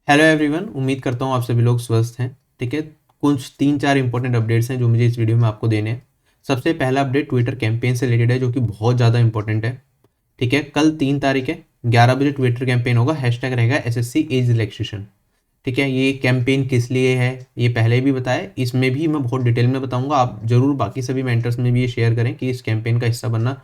Hello everyone, उम्मीद करता हूँ आप सभी लोग स्वस्थ हैं। ठीक है, कुछ 3-4 इंपॉर्टेंट अपडेट्स हैं जो मुझे इस वीडियो में आपको देने हैं। सबसे पहला अपडेट ट्विटर कैंपेन से रिलेटेड है जो कि बहुत ज़्यादा इंपॉर्टेंट है। ठीक है, कल 3 तारीख है, 11 बजे ट्विटर कैंपेन होगा, हैशटैग रहेगा एसएससी एज रिलैक्सेशन। ठीक है, ये कैंपेन किस लिए है ये पहले भी बताया, इसमें भी मैं बहुत डिटेल में बताऊंगा। आप जरूर बाकी सभी मेंटर्स में भी ये शेयर करें कि इस कैंपेन का हिस्सा बनना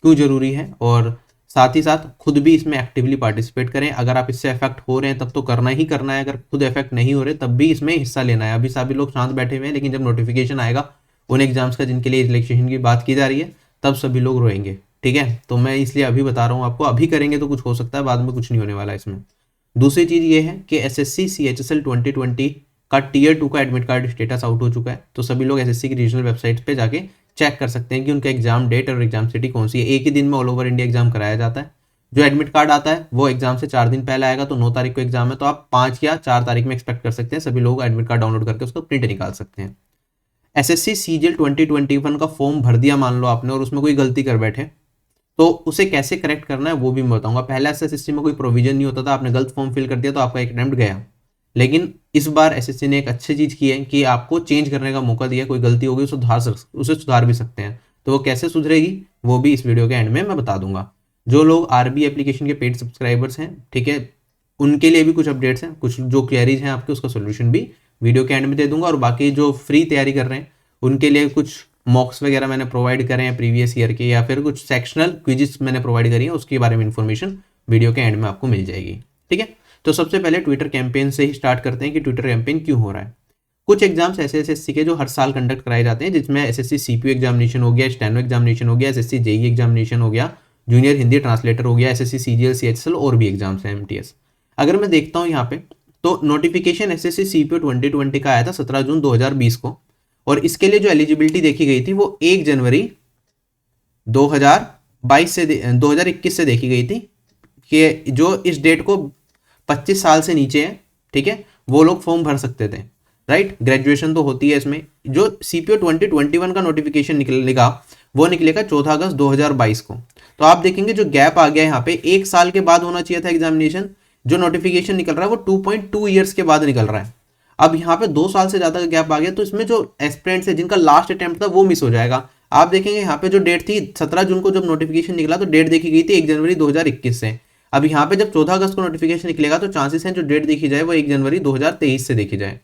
क्यों ज़रूरी है, और साथ ही साथ खुद भी इसमें एक्टिवली पार्टिसिपेट करें। अगर आप इससे अफेक्ट हो रहे हैं तब तो करना ही करना है, अगर खुद अफेक्ट नहीं हो रहे तब भी इसमें हिस्सा लेना है। अभी सभी लोग शांत बैठे हुए हैं, लेकिन जब नोटिफिकेशन आएगा उन एग्जाम्स का जिनके लिए रिलैक्सेशन की बात की जा रही है, तब सभी लोग रोएंगे। ठीक है, तो मैं इसलिए अभी बता रहा हूँ आपको, अभी करेंगे तो कुछ हो सकता है, बाद में कुछ नहीं होने वाला इसमें। दूसरी चीज़ ये है कि एसएससी सीएचएसएल 2020 का टीयर 2 का एडमिट कार्ड स्टेटस आउट हो चुका है। तो सभी लोग एसएससी की रीजनल वेबसाइट पे जाके चेक कर सकते हैं कि उनका एग्जाम डेट और एग्जाम सिटी कौन सी है। एक ही दिन में ऑल ओवर इंडिया एग्जाम कराया जाता है। जो एडमिट कार्ड आता है वो एग्जाम से 4 दिन पहले आएगा, तो 9 तारीख को एग्जाम है, तो आप 5 या 4 तारीख में एक्सपेक्ट कर सकते हैं सभी लोग एडमिट कार्ड डाउनलोड करके उसको प्रिंट निकाल सकते हैं। एसएससी सीजीएल 2021 का फॉर्म भर दिया मान लो आपने, और उसमें कोई गलती कर बैठे, तो उसे कैसे करेक्ट करना है वो भी मैं बताऊंगा। पहले एसएससी में कोई प्रोविजन नहीं होता था, आपने गलत फॉर्म फिल कर दिया तो आपका एक अटेम्प्ट गया। लेकिन इस बार एसएससी ने एक अच्छी चीज़ की है कि आपको चेंज करने का मौका दिया। कोई गलती होगी उसे सुधार भी सकते हैं, तो वो कैसे सुधरेगी वो भी इस वीडियो के एंड में मैं बता दूंगा। जो लोग आरबी एप्लीकेशन के पेड सब्सक्राइबर्स हैं, ठीक है, उनके लिए भी कुछ अपडेट्स हैं, कुछ जो क्वेरीज हैं आपके उसका सोल्यूशन भी वीडियो के एंड में दे दूंगा। और बाकी जो फ्री तैयारी कर रहे हैं उनके लिए कुछ मॉक्स वगैरह मैंने प्रोवाइड करे हैं प्रीवियस ईयर के, या फिर कुछ सेक्शनल क्विजेस मैंने प्रोवाइड करी है, उसके बारे में इन्फॉर्मेशन वीडियो के एंड में आपको मिल जाएगी। ठीक है, तो सबसे पहले ट्विटर कैंपेन से ही स्टार्ट करते हैं कि ट्विटर कैंपेन क्यों हो रहा है। कुछ एग्जाम्स ऐसे एसएससी के जो हर साल कंडक्ट कराए जाते हैं, जिसमें एसएससी सीपीयू एग्जामिनेशन हो गया, स्टेनो एग्जामिनेशन हो गया, एसएससी जेई एग्जामिनेशन हो गया, जूनियर हिंदी ट्रांसलेटर हो गया, एसएससी सीजीएल सीएचएसएल और भी एग्जाम्स हैं एमटीएस। अगर मैं देखता हूँ यहाँ पे, तो नोटिफिकेशन एसएससी सीपीयू 2020 का आया था 17 जून 2020 को, और इसके लिए जो एलिजिबिलिटी देखी गई थी वो 1 जनवरी 2022 से 2021 से देखी गई थी कि जो इस डेट को 25 साल से नीचे है, ठीक है, वो लोग फॉर्म भर सकते थे। राइट, ग्रेजुएशन तो होती है इसमें। जो सीपीओ 2021 का नोटिफिकेशन निकलेगा वो निकलेगा 14 अगस्त 2022 को। तो आप देखेंगे जो गैप आ गया यहाँ पे, 1 साल के बाद होना चाहिए था एग्जामिनेशन, जो नोटिफिकेशन निकल रहा है वो 2.2 ईयर्स के बाद निकल रहा है। अब यहाँ पे 2 साल से ज्यादा का गैप आ गया, तो इसमें जो एस्पिरेंट्स है जिनका लास्ट अटेम्प्ट था वो मिस हो जाएगा। आप देखेंगे यहाँ पे जो डेट थी 17 जून को जब नोटिफिकेशन निकला तो डेट देखी गई थी 1 जनवरी 2021 से। अब यहाँ पे जब 14 अगस्त को नोटिफिकेशन निकलेगा तो चांसेस हैं जो डेट देखी जाए वो 1 जनवरी 2023 से देखी जाए।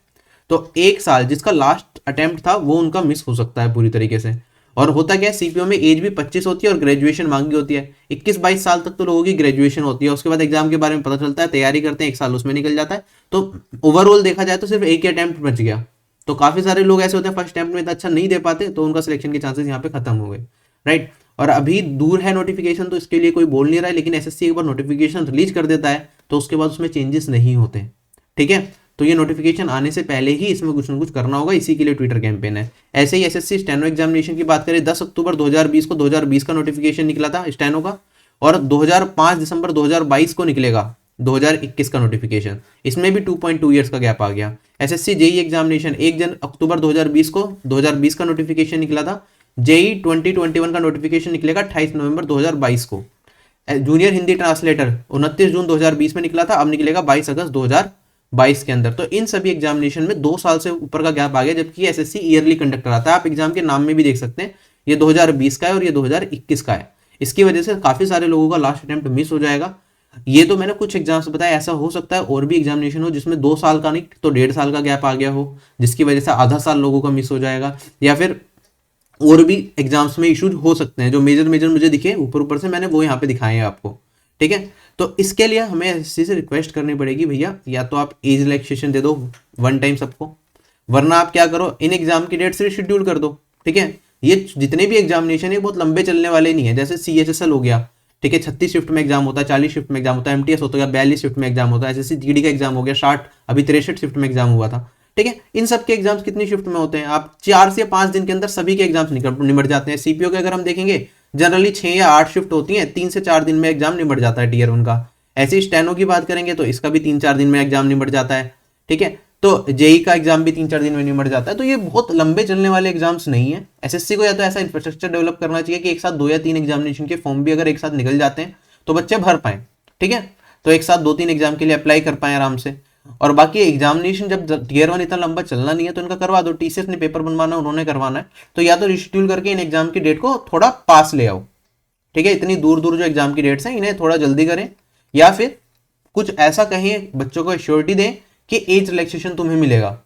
तो 1 साल जिसका लास्ट अटेम्प्ट था वो उनका मिस हो सकता है पूरी तरीके से। और होता क्या है, सीपीओ में एज भी 25 होती है और ग्रेजुएशन मांगी होती है। 21-22 साल तक तो लोगों की ग्रेजुएशन होती है, उसके बाद एग्जाम के बारे में पता चलता है, तैयारी करते हैं, 1 साल उसमें निकल जाता है। तो ओवरऑल देखा जाए तो सिर्फ एक ही अटेम्प्ट बच गया। तो काफी सारे लोग ऐसे होते हैं फर्स्ट अटेम्प्ट में इतना अच्छा नहीं दे पाते, तो उनका सिलेक्शन के चांसेस यहाँ पे खत्म हो गए। राइट, और अभी दूर है नोटिफिकेशन, तो इसके लिए कोई बोल नहीं रहा है, लेकिन एसएससी एक बार नोटिफिकेशन रिलीज कर देता है तो उसके बाद उसमें चेंजेस नहीं होते। ठीक है, तो ये नोटिफिकेशन आने से पहले ही इसमें कुछ ना कुछ करना होगा, इसी के लिए ट्विटर कैंपेन है। ऐसे ही एसएससी स्टेनो एग्जामिनेशन की बात करें, 10 अक्टूबर 2020 को 2020 का नोटिफिकेशन निकला था स्टेनो का, और 5 दिसंबर 2022 को निकलेगा 2021 का नोटिफिकेशन। इसमें भी 2.2 ईयर्स का गैप आ गया। एसएससी जेई एग्जामिनेशन 1 अक्टूबर 2020 को 2020 का नोटिफिकेशन निकला था। जेई 2021 का नोटिफिकेशन निकलेगा 28 नवंबर 2022 को। जूनियर हिंदी ट्रांसलेटर 29 जून 2020 में निकला था, अब निकलेगा 22 अगस्त 2022 के अंदर। तो इन सभी एग्जामिनेशन में 2 साल से ऊपर का गैप आ गया, जबकि एसएससी ईयरली कंडक्ट कराता है। आप एग्जाम के नाम में भी देख सकते हैं, ये 2020 का है और ये 2021 का है। इसकी वजह से काफी सारे लोगों का लास्ट अटेम्प्ट मिस हो जाएगा। ये तो मैंने कुछ एग्जाम्स बताया, ऐसा हो सकता है और भी एग्जामिनेशन हो जिसमें 2 साल का नहीं तो 1.5 साल का गैप आ गया हो, जिसकी वजह से आधा साल लोगों का मिस हो जाएगा। या फिर और भी एग्जाम्स में इश्यूज हो सकते हैं, जो मेजर मुझे दिखे ऊपर ऊपर से मैंने वो यहाँ पे दिखाए हैं आपको। ठीक है, तो इसके लिए हमें एसएससी से रिक्वेस्ट करनी पड़ेगी, भैया या तो आप एज रिलैक्सेशन दे दो 1 टाइम सबको, वरना आप क्या करो, इन एग्जाम की डेट से शेड्यूल कर दो। ठीक है, ये जितने भी एग्जामिनेशन है बहुत लंबे चलने वाले नहीं है। जैसे सीएचएसएल हो गया, ठीक है, 36 शिफ्ट में एग्जाम होता है, 40 शिफ्ट में एग्जाम होता है, एमटीएस होता है 42 शिफ्ट में एग्जाम होता है, एसएससी जीडी का एग्जाम हो गया 60, अभी 63 शिफ्ट में एग्जाम हुआ था। ठीक है, इन सब के एग्जाम्स कितनी शिफ्ट में होते हैं, आप 4 से 5 दिन के अंदर सभी के एग्जाम्स निमट जाते हैं। सीपीओ के अगर हम देखेंगे जनरली 6 या 8 शिफ्ट होती हैं, 3 से 4 दिन में एग्जाम निमट जाता है टीयर 1 का। ऐसे ही स्टेनो की बात करेंगे तो इसका भी 3-4 दिन में एग्जाम निमट जाता है। ठीक है, तो जेई का एग्जाम भी 3-4 दिन में निमट जाता है। तो ये बहुत लंबे चलने वाले एग्जाम्स नहीं है। एसएससी को या तो ऐसा इंफ्रास्ट्रक्चर डेवलप करना चाहिए कि एक साथ 2 या 3 एग्जामिनेशन के फॉर्म भी अगर एक साथ निकल जाते हैं तो बच्चे भर पाए। ठीक है, तो एक साथ 2-3 एग्जाम के लिए अप्लाई कर पाए आराम से। और बाकी एग्जामिनेशन जब टीयर 1 इतना लंबा चलना नहीं है तो इनका करवा दो, टीसीएस ने पेपर बनवाना है, उन्होंने करवाना है, तो या तो रिशेड्यूल करके इन एग्जाम की डेट को थोड़ा पास ले आओ, ठीक है, इतनी दूर दूर जो एग्जाम की डेट्स हैं इन्हें थोड़ा जल्दी करें, या फिर कुछ ऐसा कहें बच्चों को श्योरिटी दें कि एज रिलैक्सेशन तुम्हें मिलेगा,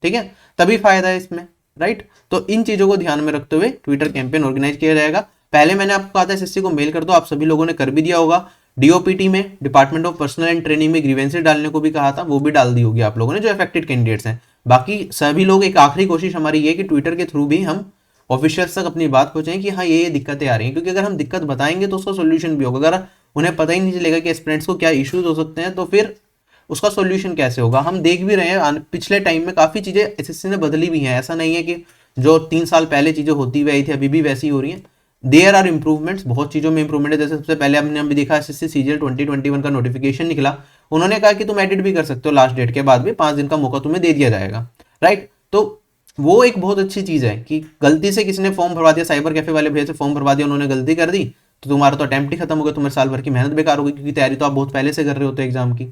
ठीक है, तभी फायदा है इसमें, राइट। तो इन चीजों को ध्यान में रखते हुए ट्विटर कैंपेन ऑर्गेनाइज किया जाएगा। पहले मैंने आपको कहा था एसएससी को मेल कर दो, आप सभी लोगों ने कर भी दिया होगा। डीओपीटी में, department of personal and training में ग्रीवेंसेस डालने को भी कहा था, वो भी डाल दी होगी आप लोगों ने जो अफेक्टेड कैंडिडेट्स हैं। बाकी सभी लोग, एक आखिरी कोशिश हमारी ये कि ट्विटर के थ्रू भी हम ऑफिशियल्स तक अपनी बात पहुंचाएं कि हाँ ये दिक्कतें आ रही हैं, क्योंकि अगर हम दिक्कत बताएंगे तो उसका सोल्यूशन भी होगा। अगर उन्हें पता ही नहीं चलेगा कि एस्पिरेंट्स को क्या इश्यूज हो सकते हैं तो फिर उसका सोल्यूशन कैसे होगा। हम देख भी रहे हैं पिछले टाइम में काफ़ी चीज़ें एसएससी ने बदली भी हैं, ऐसा नहीं है कि जो 3 साल पहले चीज़ें होती हुई आई थी अभी भी वैसी हो रही हैं। देयर आर इंप्रूवमेंट्स, बहुत चीज़ों में इंप्रूवमेंट है। जैसे सबसे पहले हमने अभी देखा एसएससी सीजीएल 2021 का नोटिफिकेशन निकला, उन्होंने कहा कि तुम एडिट भी कर सकते हो लास्ट डेट के बाद भी, 5 दिन का मौका तुम्हें दे दिया जाएगा, राइट। तो वो एक बहुत अच्छी चीज़ है कि गलती से किसी ने फॉर्म भरवा दिया, साइबर कैफे वाले भैया से फॉर्म भरवा दिया, उन्होंने गलती कर दी तो तुम्हारा तो अटेम्प्ट ही खत्म हो गया, तुम्हारे साल भर की मेहनत बेकार होगी, क्योंकि तैयारी तो आप बहुत पहले से कर रहे होते एग्जाम की,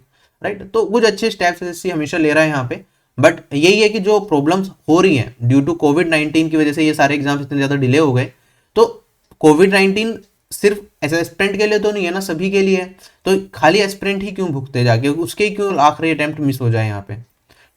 राइट। तो कुछ अच्छे स्टेप्स एसएससी हमेशा ले रहा है यहाँ पे, बट यही है कि जो प्रॉब्लम्स हो रही हैं ड्यू टू कोविड-19 की वजह से ये सारे एग्जाम्स इतने ज़्यादा डिले हो गए। तो कोविड-19 सिर्फ एस्पिरेंट के लिए तो नहीं है ना, सभी के लिए है, तो खाली एस्पिरेंट ही क्यों भुगते जाके, उसके ही क्यों आखिरी अटेम्प्ट मिस हो जाए यहाँ पे,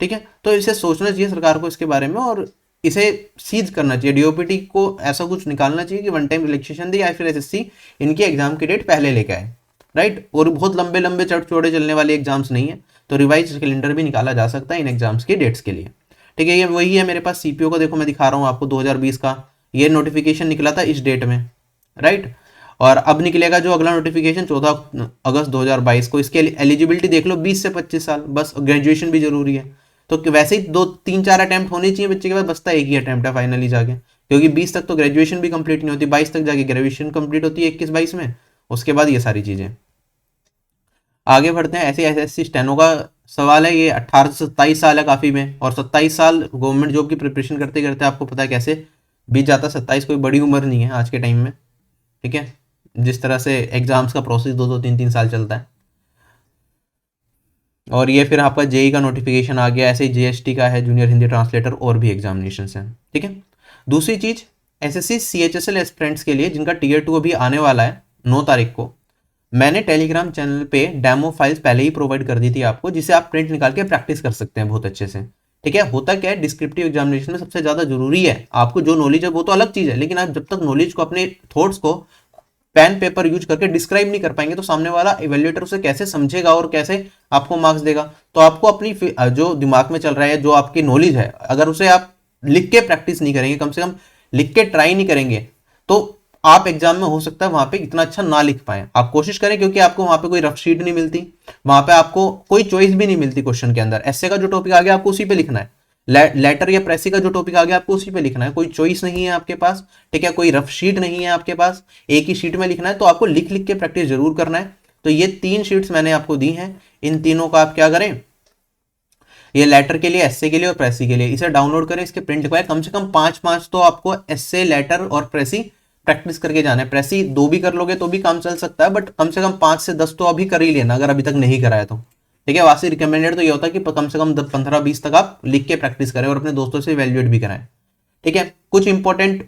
ठीक है। तो इसे सोचना चाहिए सरकार को इसके बारे में, और इसे सीज करना चाहिए, डीओपीटी को ऐसा कुछ निकालना चाहिए कि वन टाइम रिलैक्सेशन दे, या फिर एसएससी इनकी एग्जाम की डेट पहले लेके आए, राइट। और बहुत लंबे लंबे चढ़ चौड़े चलने वाले एग्जाम्स नहीं है, तो रिवाइज कैलेंडर भी निकाला जा सकता है इन एग्जाम्स की डेट्स के लिए, ठीक है। ये वही है मेरे पास सीपीओ का, देखो मैं दिखा रहा हूँ आपको 2020 का ये नोटिफिकेशन निकला था इस डेट में, राइट। और अब निकलेगा जो अगला नोटिफिकेशन 14 अगस्त 2022 को, इसके एलिजिबिलिटी देख लो 20 से 25 साल, बस ग्रेजुएशन भी जरूरी है। तो वैसे ही 2-3-4 अटेम्प्ट होने चाहिए बच्चे के पास, बसता एक ही अटेम्प्ट है फाइनली जाके, क्योंकि 20 तक तो ग्रेजुएशन भी कंप्लीट नहीं होती, 22 तक जाके ग्रेजुएशन कंप्लीट होती है 21-22 में, उसके बाद ये सारी चीजें। आगे बढ़ते हैं। ऐसे एसएससी स्टेनो का सवाल है, ये 18 से 27 साल है काफी में, और 27 साल गवर्नमेंट जॉब की प्रिपरेशन करते करते आपको पता है कैसे बीत जाता है। 27 कोई बड़ी उम्र नहीं है आज के टाइम में, ठीक है, जिस तरह से एग्जाम्स का प्रोसेस 2-2, 3-3 साल चलता है। और ये फिर आपका जेई का नोटिफिकेशन आ गया, ऐसे ही जीएसटी का है, जूनियर हिंदी ट्रांसलेटर, और भी एग्जामिनेशन हैं, ठीक है। दूसरी चीज, एसएससी सीएचएसएल एस्पिरेंट्स के लिए जिनका टीयर 2 अभी आने वाला है 9 तारीख को, मैंने टेलीग्राम चैनल पे डेमो फाइल्स पहले ही प्रोवाइड कर दी थी आपको, जिसे आप प्रिंट निकाल के प्रैक्टिस कर सकते हैं बहुत अच्छे से, ठीक है। होता क्या है, डिस्क्रिप्टिव एग्जामिनेशन में सबसे ज्यादा जरूरी है आपको जो नॉलेज है वो तो अलग चीज है, लेकिन आप जब तक नॉलेज को, अपने थॉट्स को पेन पेपर यूज करके डिस्क्राइब नहीं कर पाएंगे तो सामने वाला इवेल्युएटर उसे कैसे समझेगा और कैसे आपको मार्क्स देगा। तो आपको अपनी जो दिमाग में चल रहा है, जो आपकी नॉलेज है, अगर उसे आप लिख के प्रैक्टिस नहीं करेंगे, कम से कम लिख के ट्राई नहीं करेंगे, तो आप एग्जाम में हो सकता है वहां पे इतना अच्छा ना लिख पाए। आप कोशिश करें, क्योंकि आपको वहां पे कोई रफ शीट नहीं मिलती, वहां पे आपको कोई चॉइस भी नहीं मिलती क्वेश्चन के अंदर। एस्से का जो टॉपिक आ गया आपको उसी पे लिखना है, लेटर या प्रेसी का जो टॉपिक आ गया आपको उसी पे लिखना है, कोई चॉइस नहीं है आपके पास, ठीक है, कोई रफ शीट नहीं है आपके पास, एक ही शीट में लिखना है। तो आपको लिख लिख के प्रैक्टिस जरूर करना है। तो ये 3 शीट्स मैंने आपको दी हैं, इन तीनों का आप क्या करें, ये लेटर के लिए, एस्से के लिए और प्रेसी के लिए, इसे डाउनलोड करें, इसके प्रिंट करवाएं। कम से कम 5-5 तो आपको एस्से, लेटर और प्रेसी प्रैक्टिस करके जाना है। प्रेसी 2 भी कर लोगे तो भी काम चल सकता है, बट कम से कम 5 से 10 तो अभी कर ही लेना अगर अभी तक नहीं कराया तो, ठीक है। वासी रिकमेंडेड तो ये होता है कि कम से कम 15-20 तक आप लिख के प्रैक्टिस करें और अपने दोस्तों से इवैल्यूएट भी कराएं, ठीक है। कुछ इंपॉर्टेंट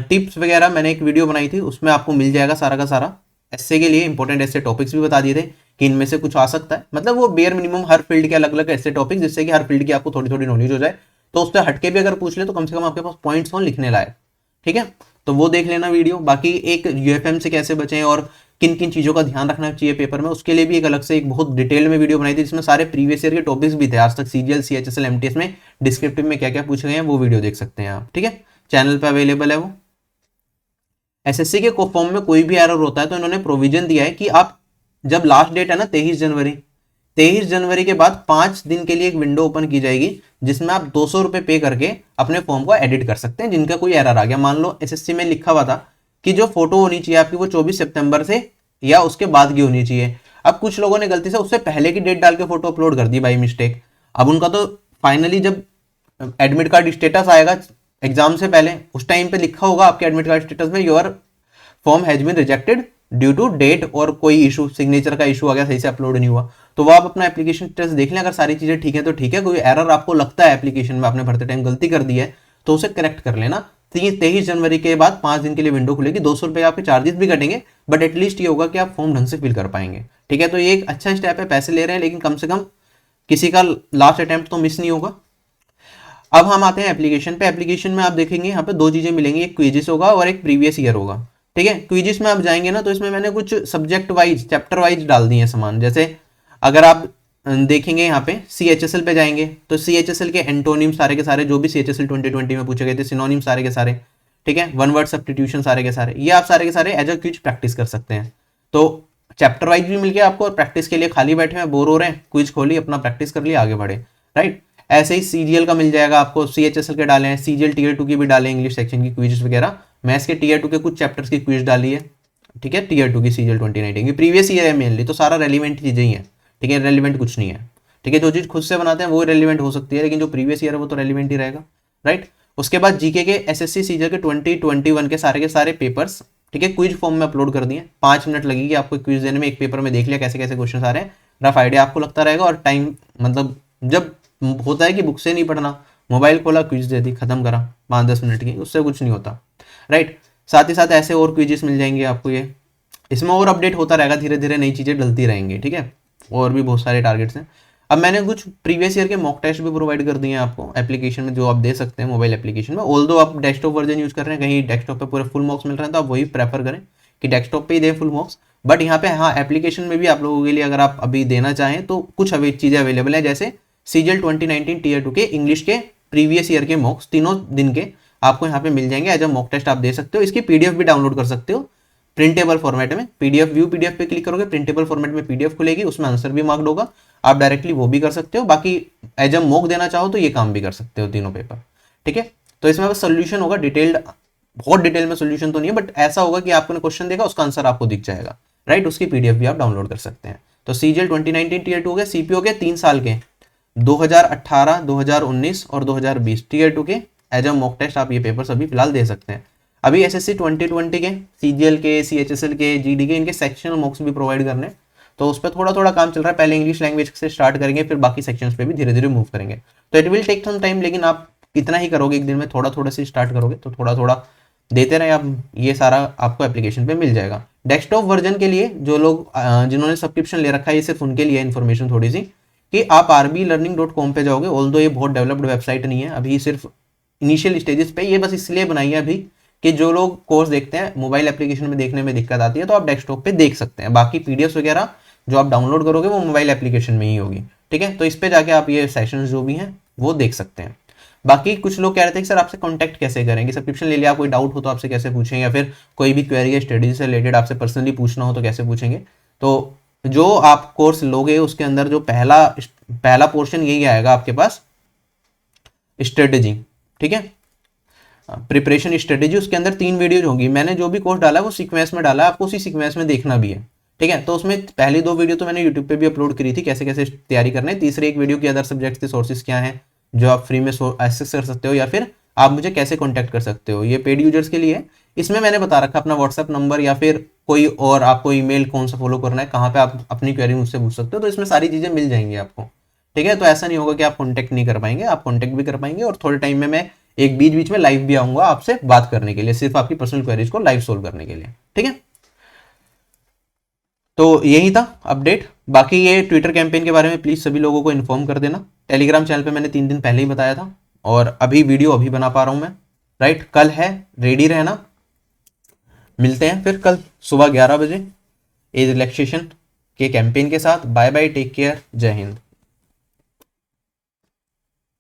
टिप्स वगैरह मैंने एक वीडियो बनाई थी, उसमें आपको मिल जाएगा सारा का सारा। एस्से के लिए इंपॉर्टेंट ऐसे टॉपिक्स भी बता दिए थे कि इनमें से कुछ आ सकता है, मतलब वो बेयर मिनिमम हर फील्ड के अलग अलग ऐसे टॉपिक, जिससे कि हर फील्ड की आपको थोड़ी थोड़ी नॉलेज हो जाए। तो उससे हटके भी अगर पूछ ले तो कम से कम आपके पास पॉइंट्स हो लिखने लायक, ठीक है। तो वो देख लेना वीडियो। बाकी एक यूएफएम से कैसे बचें और किन किन चीज़ों का ध्यान रखना चाहिए पेपर में, उसके लिए भी एक अलग से एक बहुत डिटेल में वीडियो बनाई थी, जिसमें सारे प्रीवियस ईयर के टॉपिक्स भी थे आज तक सीजीएल, सीएचएसएल, एमटीएस में डिस्क्रिप्टिव में क्या क्या पूछे गए हैं, वो वीडियो देख सकते हैं आप, ठीक है। चैनल पे अवेलेबल है वो। एसएससी के फॉर्म में कोई भी एरर होता है तो इन्होंने प्रोविजन दिया है कि आप जब लास्ट डेट है ना 23 जनवरी के बाद 5 दिन के लिए एक विंडो ओपन की जाएगी, जिसमें आप 200 रुपये पे करके अपने फॉर्म को एडिट कर सकते हैं जिनका कोई एरर आ गया। मान लो एसएससी में लिखा हुआ था कि जो फोटो होनी चाहिए आपकी वो 24 सितंबर से या उसके बाद की होनी चाहिए। अब कुछ लोगों ने गलती से उससे पहले की डेट डाल के फोटो अपलोड कर दी बाई मिस्टेक। अब उनका तो फाइनली जब एडमिट कार्ड स्टेटस आएगा एग्जाम से पहले, उस टाइम पे लिखा होगा आपके एडमिट कार्ड स्टेटस में your form has been rejected due to date और कोई इशू, सिग्नेचर का इशू आ गया, सही से अपलोड नहीं हुआ, तो वो आप अपना एप्लीकेशन स्टेटस देख लें। अगर सारी चीजें ठीक है तो ठीक है, कोई एरर आपको लगता है एप्लीकेशन में, आपने भरते टाइम गलती कर दी है तो उसे करेक्ट कर लेना। 23 जनवरी के बाद 5 दिन के लिए विंडो खुलेगी, 200 रुपये आपके चार्जेस भी कटेंगे, बट एटलीस्ट ये होगा कि आप फॉर्म ढंग से फिल कर पाएंगे। ठीक है, तो ये एक अच्छा स्टेप है, पैसे ले रहे हैं लेकिन कम से कम किसी का लास्ट अटेम्प्ट तो मिस नहीं होगा। अब हम आते हैं एप्लीकेशन पे। एप्लीकेशन में आप देखेंगे यहाँ पे दो चीजें मिलेंगी, एक क्विजिस होगा और एक प्रीवियस ईयर होगा। ठीक है, क्विजिस में आप जाएंगे ना तो इसमें मैंने कुछ सब्जेक्ट वाइज, चैप्टर वाइज डाल दिए सामान। जैसे अगर आप देखेंगे यहाँ पे CHSL पे जाएंगे तो CHSL के एंटोनिम सारे के सारे, जो भी CHSL 2020 में पूछे गए थे, सिनोनिम सारे के सारे, ठीक है, वन वर्ड सब्स्टिट्यूशन सारे के सारे, ये आप सारे के सारे एज अ क्विज प्रैक्टिस कर सकते हैं। तो चैप्टर वाइज भी मिल गया आपको, और प्रैक्टिस के लिए खाली बैठे हैं, बोर हो रहे हैं, क्विज खोली, अपना प्रैक्टिस कर लिया, आगे बढ़े। राइट, ऐसे ही CGL का मिल जाएगा आपको, CHSL के डाले हैं, CGL Tier 2 की भी डाले, इंग्लिश सेक्शन की क्विज वगैरह, मैथ्स के Tier 2 के कुछ चैप्टर्स की क्विज डाली है। ठीक है, Tier 2 की CGL 2019 की प्रीवियस ईयर है मेनली, तो सारा रेलिवेंट चीजें ही है। ठीक है, रेलिवेंट कुछ नहीं है। ठीक है, जो चीज खुद से बनाते हैं वो रेलिवेंट हो सकती है, लेकिन जो प्रीवियस ईयर है वो तो रेलिवेंट ही रहेगा। राइट, उसके बाद जीके के SSC CGL के 2021 के सारे पेपर्स, ठीक है, क्विज फॉर्म में अपलोड कर दिए। 5 मिनट लगेगी आपको क्विज देने में, एक पेपर में देख लिया कैसे कैसे क्वेश्चन आ रहे हैं, रफ आइडिया आपको लगता रहेगा। और टाइम, मतलब जब होता है कि बुक से नहीं पढ़ना, मोबाइल खोला, क्विज दे दी, खत्म करा, 5-10 मिनट की, उससे कुछ नहीं होता। राइट, साथ ही साथ ऐसे और क्विजेस मिल जाएंगे आपको, ये इसमें और अपडेट होता रहेगा, धीरे धीरे नई चीजें डलती रहेंगी। ठीक है, और भी बहुत सारे टारगेट्स हैं। अब मैंने कुछ प्रीवियस ईयर के मॉक टेस्ट भी प्रोवाइड कर दिए हैं आपको एप्लीकेशन में, जो आप दे सकते हैं मोबाइल एप्लीकेशन में। ऑल्दो आप डेस्कटॉप वर्जन यूज कर रहे हैं, कहीं डेस्कटॉप पे पूरे फुल मॉक्स मिल रहे हैं, तो आप वही प्रेफर करें कि डेस्कटॉप पे ही दें फुल मॉक्स। बट यहाँ पे हाँ, एप्लीकेशन में भी आप लोगों के लिए अगर आप अभी देना चाहें तो कुछ अभी चीजें अवेलेबल है, जैसे CGL 2019 Tier 2 के इंग्लिश के प्रीवियस ईयर के मॉक्स तीनों दिन के आपको यहाँ पे मिल जाएंगे, एज अ मॉक टेस्ट आप दे सकते हो। इसकी PDF भी डाउनलोड कर सकते हो प्रिंटेबल फॉर्मेट में। PDF व्यू PDF पे क्लिक करोगे, प्रिंटेबल फॉर्मेट में PDF खुलेगी, उसमें आंसर भी मार्क्ड होगा, आप डायरेक्टली वो भी कर सकते हो। बाकी एज अ मॉक देना चाहो तो ये काम भी कर सकते हो, तीनों पेपर। ठीक है, तो इसमें बस सोल्यूशन होगा डिटेल्ड, बहुत डिटेल में सोल्यूशन तो नहीं है, बट ऐसा होगा कि आपने क्वेश्चन देखा, उसका आंसर आपको दिख जाएगा। राइट, उसकी PDF भी आप डाउनलोड कर सकते हैं। तो CGL 2019 Tier 2 हो गया, CPO के 3 साल के 2018, 2019 और 2020 Tier 2 के एज अ मॉक टेस्ट आप ये पेपर्स अभी फिलहाल दे सकते हैं। अभी SSC 2020 के, CGL के, CHSL के, GD के, इनके सेक्शनल मॉक्स भी प्रोवाइड करने, तो उस पर थोड़ा थोड़ा काम चल रहा है। पहले इंग्लिश लैंग्वेज से स्टार्ट करेंगे, फिर बाकी सेक्शंस पे भी धीरे धीरे मूव करेंगे। तो it will take some time, लेकिन आप कितना ही करोगे, एक दिन में थोड़ा थोड़ा से स्टार्ट करोगे तो थोड़ा थोड़ा देते रहे आप, ये सारा आपको एप्लीकेशन पे मिल जाएगा। डेस्कटॉप वर्जन के लिए जो लोग जिन्होंने सब्सक्रिप्शन ले रखा है, ये सिर्फ उनके लिए इन्फॉर्मेशन थोड़ी सी, कि आप rblearning.com पे जाओगे। ऑल्दो ये बहुत डेवलप्ड वेबसाइट नहीं है, अभी सिर्फ इनिशियल स्टेजेस पे, ये बस इसलिए बनाई है अभी कि जो लोग कोर्स देखते हैं मोबाइल एप्लीकेशन में देखने में दिक्कत आती है, तो आप डेस्कटॉप पे देख सकते हैं। बाकी PDFs वगैरह जो आप डाउनलोड करोगे वो मोबाइल एप्लीकेशन में ही होगी। ठीक है, तो इस पे जाके आप ये सेशंस जो भी हैं वो देख सकते हैं। बाकी कुछ लोग कह रहे थे कि सर आपसे कांटेक्ट कैसे करेंगे, सब्सक्रिप्शन ले लिया, कोई डाउट हो तो आपसे कैसे पूछें, या फिर कोई भी क्वेरी है स्टडी से रिलेटेड आपसे पर्सनली पूछना हो तो कैसे पूछेंगे। तो जो आप कोर्स लोगे उसके अंदर जो पहला पोर्शन यही आएगा आपके पास, स्ट्रेटेजी। ठीक है, प्रिपरेशन स्ट्रेटेजी, उसके अंदर 3 वीडियोज होंगी। मैंने जो भी कोर्स डाला है वो सीक्वेंस में डाला है, आपको उसी सीक्वेंस में देखना भी है। ठीक है, तो उसमें पहली 2 वीडियो तो मैंने यूट्यूब पे भी अपलोड करी थी, कैसे कैसे तैयारी करना है। तीसरी एक वीडियो की अदर सब्जेक्ट्स के सोर्सेज क्या हैं जो आप फ्री में एक्सेस कर सकते हो, या फिर आप मुझे कैसे कॉन्टैक्ट कर सकते हो, ये पेड यूजर्स के लिए है। इसमें मैंने बता रखा अपना व्हाट्सएप नंबर, या फिर कोई और आपको ईमेल कौन सा फॉलो करना है, कहाँ पे आप अपनी क्वेरी मुझसे पूछ सकते हो, तो इसमें सारी चीजें मिल जाएंगी आपको। ठीक है, तो ऐसा नहीं होगा कि आप कॉन्टैक्ट नहीं कर पाएंगे, आप कॉन्टैक्ट भी कर पाएंगे। और थोड़े टाइम में मैं एक बीच बीच में लाइव भी आऊंगा आपसे बात करने के लिए, सिर्फ आपकी पर्सनल क्वेरीज को लाइव सोल्व करने के लिए। ठीक है, तो यही था अपडेट। बाकी ये ट्विटर कैंपेन के बारे में प्लीज सभी लोगों को इन्फॉर्म कर देना। टेलीग्राम चैनल पे मैंने 3 दिन पहले ही बताया था, और अभी वीडियो अभी बना पा रहा हूं मैं। राइट, कल है, रेडी रहना। मिलते हैं फिर कल सुबह 11 बजे एज रिलैक्सेशन के कैंपेन के साथ। बाय बाय, टेक केयर, जय हिंद।